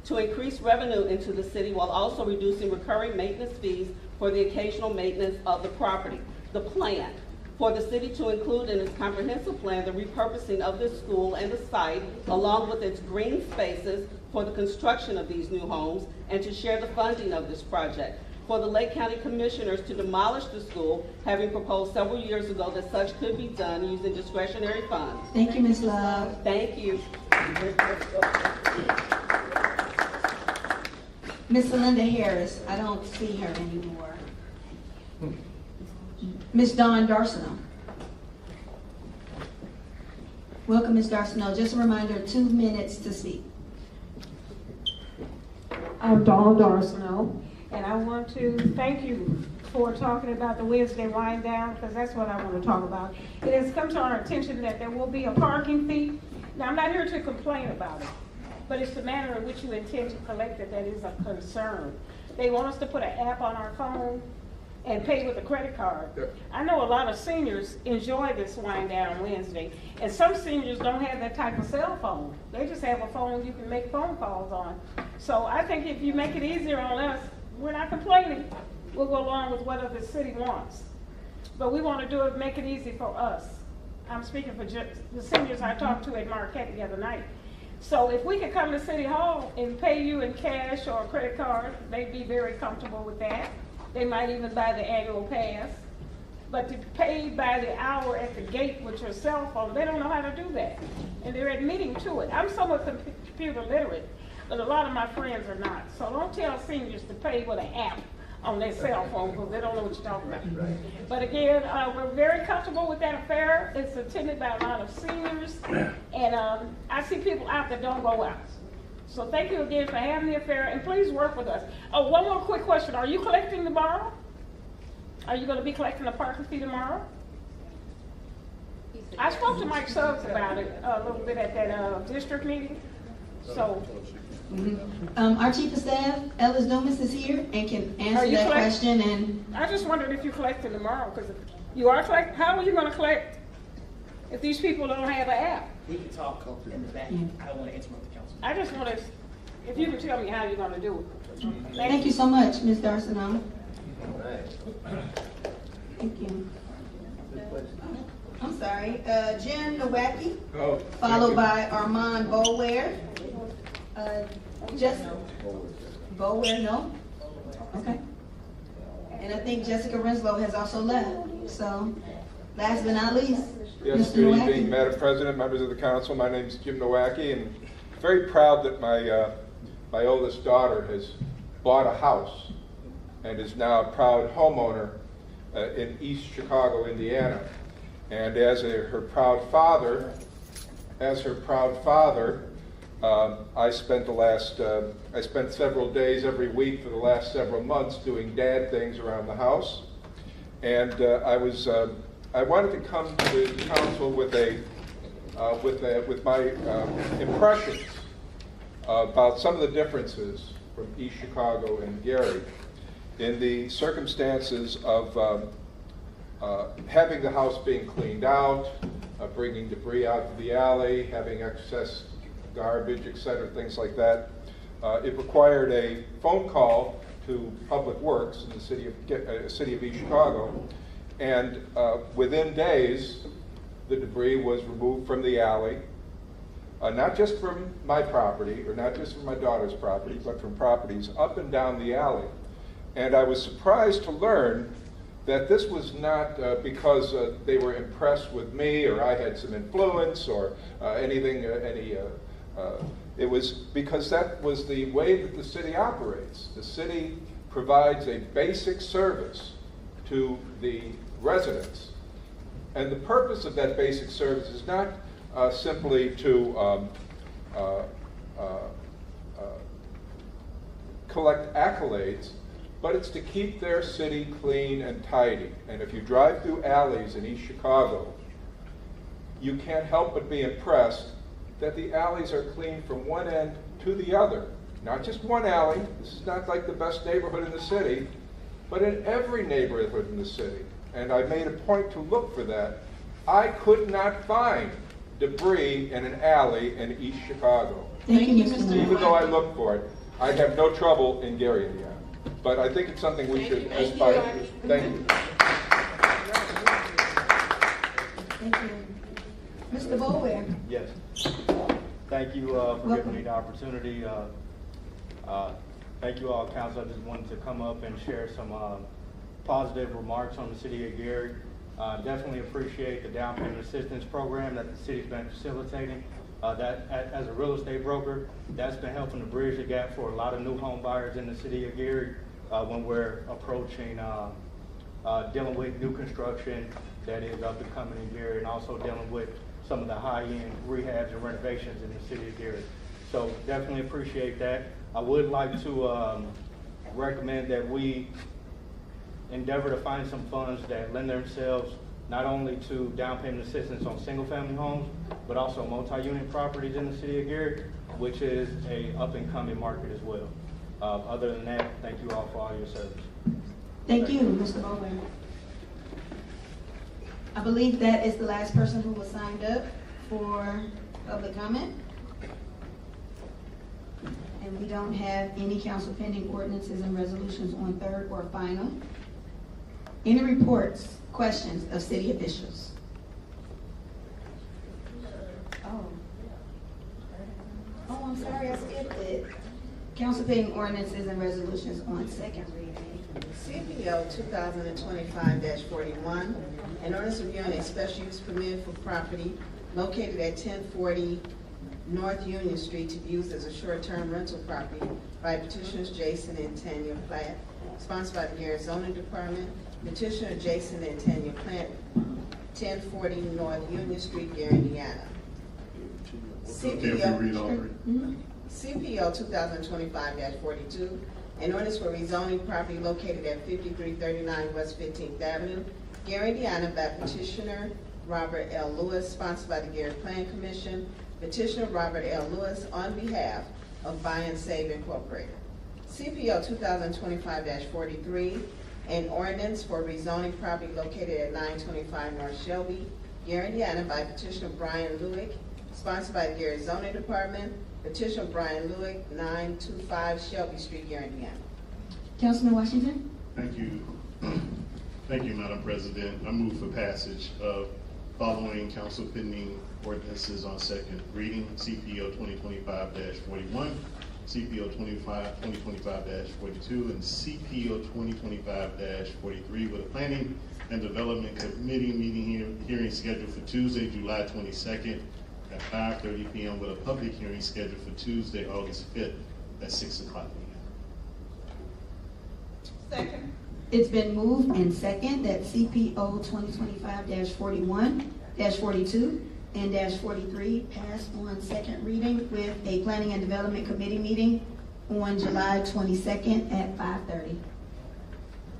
To increase revenue into the city while also reducing recurring maintenance fees for the occasional maintenance of the property. The plan, for the city to include in its comprehensive plan the repurposing of this school and the site, along with its green spaces for the construction of these new homes, and to share the funding of this project. For the Lake County Commissioners to demolish the school, having proposed several years ago that such could be done using discretionary funds. Thank you, Ms. Love. Thank you. Ms. Linda Harris, I don't see her anymore. Ms. Dawn Darcino. Welcome, Ms. Darcino. Just a reminder, 2 minutes to speak. I'm Dawn Darcino, and I want to thank you for talking about the Wednesday wind down, because that's what I want to talk about. It has come to our attention that there will be a parking fee. Now, I'm not here to complain about it, but it's the manner in which you intend to collect it that is a concern. They want us to put an app on our phone and pay with a credit card. I know a lot of seniors enjoy this wind down Wednesday, and some seniors don't have that type of cell phone. They just have a phone you can make phone calls on. So I think if you make it easier on us, we're not complaining. We'll go along with whatever the city wants. But we want to do it, make it easy for us. I'm speaking for the seniors I talked to at Marquette the other night. So if we could come to City Hall and pay you in cash or a credit card, they'd be very comfortable with that. They might even buy the annual pass. But to pay by the hour at the gate with your cell phone, they don't know how to do that. And they're admitting to it. I'm somewhat computer literate, but a lot of my friends are not. So don't tell seniors to pay with an app on their cell phone, because they don't know what you're talking about. But again, we're very comfortable with that affair. It's attended by a lot of seniors, and I see people out that don't go out. So thank you again for having the affair, and please work with us. Oh, one more quick question. Are you collecting tomorrow? Are you going to be collecting a parking fee tomorrow? I spoke to Mike Suggs about it a little bit at that district meeting. So. Our Chief of Staff, Ellis Dumas, is here and can answer that question. And I just wondered if you collected tomorrow, because you are collecting. How are you going to collect if these people don't have an app? We can talk in the back. I don't want to interrupt the council. I just want to, if you can tell me how you're going to do it. Thank you so much, Ms. Darcino. Thank you. I'm sorry, Jen Nowacki, followed by Armand Boulware. Just Boulware, no? Okay. And I think Jessica Renslow has also left. So, last but not least, Yes, Mr. good Nowacki. evening, Madam President, members of the council. My name is Jim Nowacki, and very proud that my oldest daughter has bought a house and is now a proud homeowner in East Chicago, Indiana. And as her proud father, I spent several days every week for the last several months doing dad things around the house. And I wanted to come to the council with my impressions about some of the differences from East Chicago and Gary in the circumstances of having the house being cleaned out, bringing debris out to the alley, having excess garbage, etc., things like that. It required a phone call to Public Works in the city of East Chicago, and within days, the debris was removed from the alley, not just from my property, or not just from my daughter's property, but from properties up and down the alley. And I was surprised to learn that this was not because they were impressed with me, or I had some influence, or anything, it was because that was the way that the city operates. The city provides a basic service to the residents. And the purpose of that basic service is not simply to collect accolades, but it's to keep their city clean and tidy. And if you drive through alleys in East Chicago, you can't help but be impressed that the alleys are clean from one end to the other. Not just one alley, this is not like the best neighborhood in the city, but in every neighborhood in the city. And I made a point to look for that. I could not find debris in an alley in East Chicago. Thank you, Mr. Even though I looked for it, I have no trouble in Gary, Indiana. But I think it's something we should aspire to. Thank you. Thank you. Mr. Boulware. Yes. Thank you for giving me the opportunity. Thank you all, council. I just wanted to come up and share some positive remarks on the city of Gary. Definitely appreciate the down payment assistance program that the city's been facilitating. As a real estate broker, that's been helping to bridge the gap for a lot of new home buyers in the city of Gary when we're approaching dealing with new construction that is up and coming in Gary, and also dealing with some of the high-end rehabs and renovations in the city of Gary. So definitely appreciate that. I would like to recommend that we endeavor to find some funds that lend themselves not only to down payment assistance on single-family homes, but also multi-unit properties in the city of Gary, which is a up-and-coming market as well. Other than that, thank you all for all your service. Thank you, Mr. Bowen. I believe that is the last person who was signed up for public comment. And we don't have any council pending ordinances and resolutions on third or final. Any reports, questions of city officials? Oh, I'm sorry, I skipped it. Council pending ordinances and resolutions on second reading. CPO 2025-41, an ordinance reviewing a special use permit for property located at 1040 North Union Street to be used as a short-term rental property by petitioners Jason and Tanya Platt, sponsored by the Gary Zoning Department. Petitioner Jason and Tanya Platt, 1040 North Union Street, Gary, Indiana. CPO 2025-42, an ordinance for rezoning property located at 5339 West 15th Avenue, Gary, Indiana, by petitioner Robert L. Lewis, sponsored by the Gary Plan Commission. Petitioner Robert L. Lewis on behalf of Buy and Save Incorporated. CPO 2025-43, an ordinance for rezoning property located at 925 North Shelby, Gary, Indiana, by petitioner Brian Lewick, sponsored by the Gary Zoning Department. Petitioner Brian Lewick, 925 Shelby Street, Gary, Indiana. Councilman Washington? Thank you. Thank you, Madam President. I move for passage of following council pending ordinances on second reading: CPO 2025-41, CPO 2025-42, and CPO 2025-43, with a planning and development committee hearing scheduled for Tuesday, July 22nd at 5:30 p.m. with a public hearing scheduled for Tuesday, August 5th at 6 o'clock p.m. Second. It's been moved and second that CPO 2025-41-42 and -43 pass on second reading with a planning and development committee meeting on July 22nd at 5:30.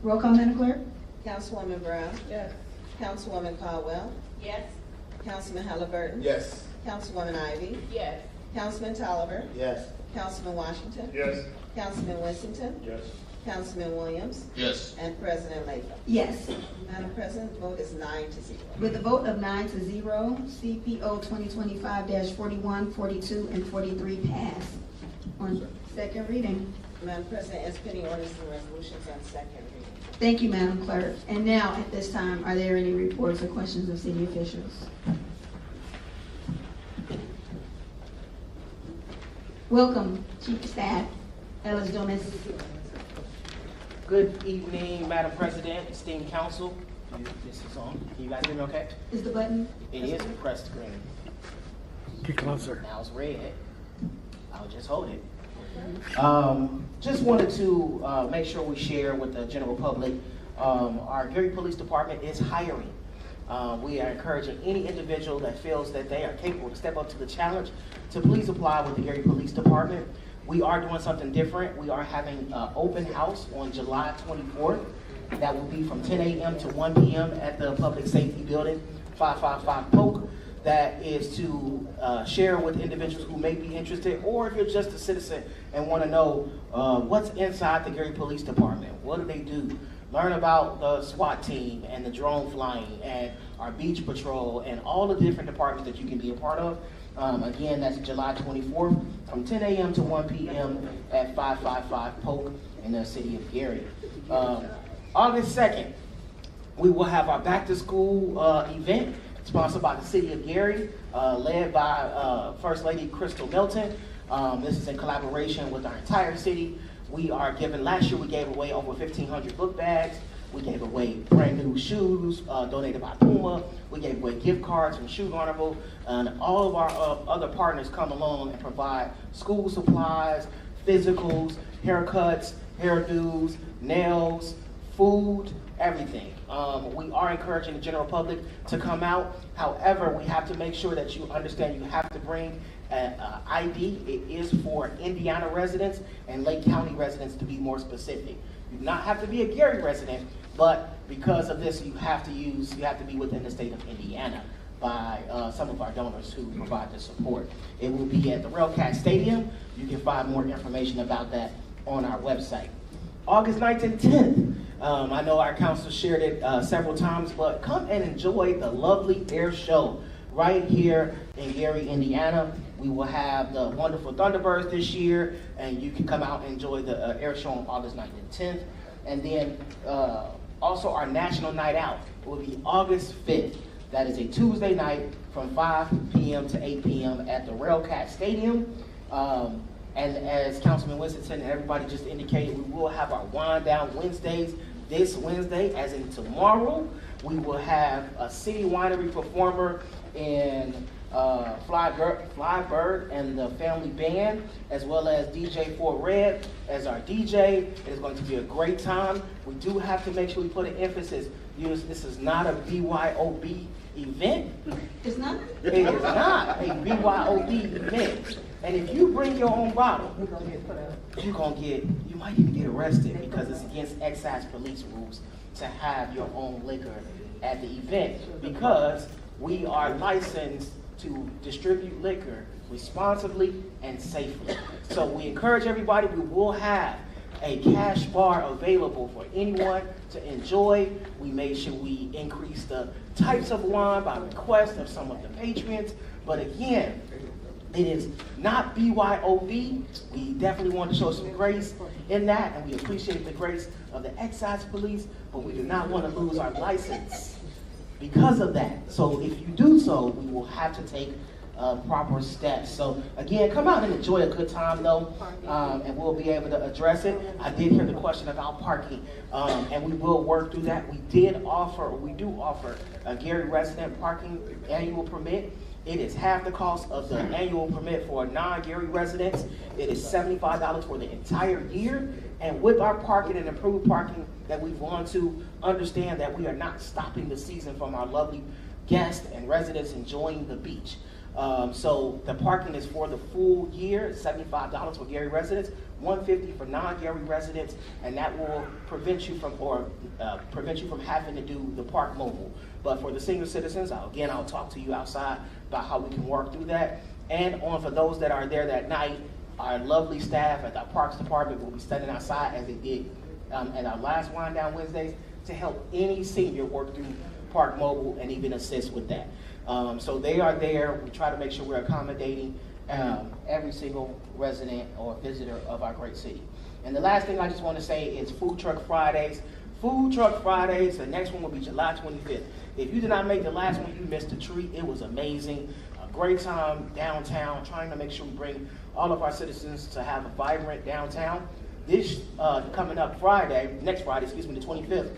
Roll call, Madam Clerk. Councilwoman Brown? Yes. Councilwoman Caldwell? Yes. Councilman Halliburton? Yes. Councilwoman Ivy? Yes. Councilman Tolliver? Yes. Councilman Washington? Yes. Councilman Winston? Yes. Councilman Williams? Yes. And President Latham. Yes. Madam President, the vote is 9-0. With a vote of 9-0, CPO 2025-41, 42, and 43 pass on second reading. Madam President, as pending ordinances and resolutions on second reading. Thank you, Madam Clerk. And now, at this time, are there any reports or questions of city officials? Welcome, Chief of Staff, Ellis Jonas. Good evening, Madam President, esteemed council. This is on. Can you guys hear me okay? Is the button? It is pressed green. Get closer. Now it's red. I'll just hold it. Just wanted to make sure we share with the general public. Our Gary Police Department is hiring. We are encouraging any individual that feels that they are capable to step up to the challenge to please apply with the Gary Police Department. We are doing something different. We are having an open house on July 24th. That will be from 10 a.m. to 1 p.m. at the Public Safety Building, 555 Polk. That is to share with individuals who may be interested, or if you're just a citizen and want to know what's inside the Gary Police Department. What do they do? Learn about the SWAT team and the drone flying and our beach patrol and all the different departments that you can be a part of. Again, that's July 24th from 10 a.m. to 1 p.m. at 555 Polk in the city of Gary. August 2nd, we will have our back to school event sponsored by the City of Gary, led by First Lady Crystal Milton. This is in collaboration with our entire city. We are giving, last year we gave away over 1,500 book bags. We gave away brand new shoes donated by Puma. We gave away gift cards from Shoe Carnival. And all of our other partners come along and provide school supplies, physicals, haircuts, hairdos, nails, food, everything. We are encouraging the general public to come out. However, we have to make sure that you understand you have to bring an ID. It is for Indiana residents and Lake County residents, to be more specific. You do not have to be a Gary resident, but because of this, you have to be within the state of Indiana by some of our donors who provide the support. It will be at the Railcat Stadium. You can find more information about that on our website. August 9th and 10th. I know our council shared it several times, but come and enjoy the lovely air show right here in Gary, Indiana. We will have the wonderful Thunderbirds this year, and you can come out and enjoy the air show on August 9th and 10th. And then also our National Night Out will be August 5th. That is a Tuesday night from 5 p.m. to 8 p.m. at the Railcat Stadium. And as Councilman Winston and everybody just indicated, we will have our Wind Down Wednesdays this Wednesday, as in tomorrow. We will have a city winery performer in Flybird and the Family Band, as well as DJ Fort Red as our DJ. It is going to be a great time. We do have to make sure we put an emphasis. This is not a BYOB event. It's not? It is not a BYOB event. And if you bring your own bottle, you might even get arrested, because it's against excise police rules to have your own liquor at the event, because we are licensed to distribute liquor responsibly and safely. So we encourage everybody. We will have a cash bar available for anyone to enjoy. We made sure we increase the types of wine by request of some of the patrons. But again, it is not BYOB. We definitely want to show some grace in that, and we appreciate the grace of the excise police, but we do not want to lose our license because of that. So if you do so, we will have to take proper steps. So again, come out and enjoy a good time though, and we'll be able to address it. I did hear the question about parking, and we will work through that. We do offer a Gary resident parking annual permit. It is half the cost of the annual permit for non-Gary residents. It is $75 for the entire year. And with our parking and improved parking that we want to understand that we are not stopping the season from our lovely guests and residents enjoying the beach. So the parking is for the full year, $75 for Gary residents, $150 for non-Gary residents, and that will prevent you from having to do the park mobile. But for the senior citizens, I'll talk to you outside about how we can work through that. And for those that are there that night, our lovely staff at the Parks Department will be standing outside, as they did at our last Wind Down Wednesdays, to help any senior work through Park Mobile and even assist with that. So they are there. We try to make sure we're accommodating every single resident or visitor of our great city. And the last thing I just want to say is Food Truck Fridays. Food Truck Fridays, the next one will be July 25th. If you did not make the last one, you missed a treat. It was amazing. A great time downtown, trying to make sure we bring all of our citizens to have a vibrant downtown. This coming up Friday, next Friday, the 25th, we're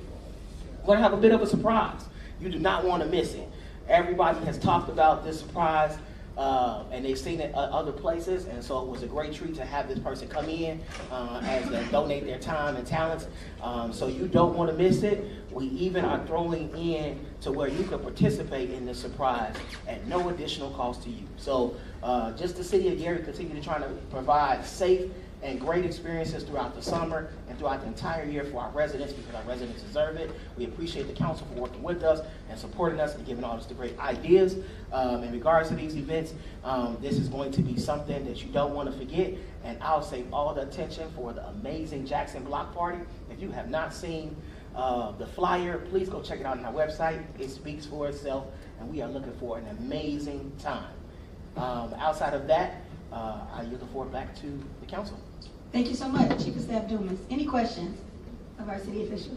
going to have a bit of a surprise. You do not want to miss it. Everybody has talked about this surprise, and they've seen it other places, and so it was a great treat to have this person come in as they donate their time and talents. So you don't want to miss it. We even are throwing in to where you can participate in this surprise at no additional cost to you. So just the city of Gary continue to try to provide safe and great experiences throughout the summer and throughout the entire year for our residents, because our residents deserve it. We appreciate the council for working with us and supporting us and giving all us the great ideas. In regards to these events, this is going to be something that you don't want to forget, and I'll save all the attention for the amazing Jackson Block Party. If you have not seen the flyer, please go check it out on our website. It speaks for itself, and we are looking for an amazing time. Outside of that, I yield the floor back to the council. Thank you so much, Chief of Staff Dumas. Any questions of our city official?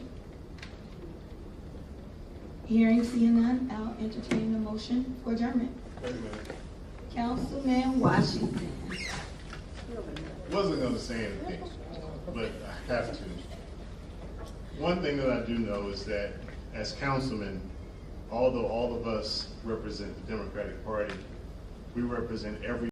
Hearing, seeing none, I'll entertain a motion for adjournment. Wait a minute. Councilman Washington. Wasn't gonna say anything, but I have to. One thing that I do know is that as councilmen, although all of us represent the Democratic Party, we represent every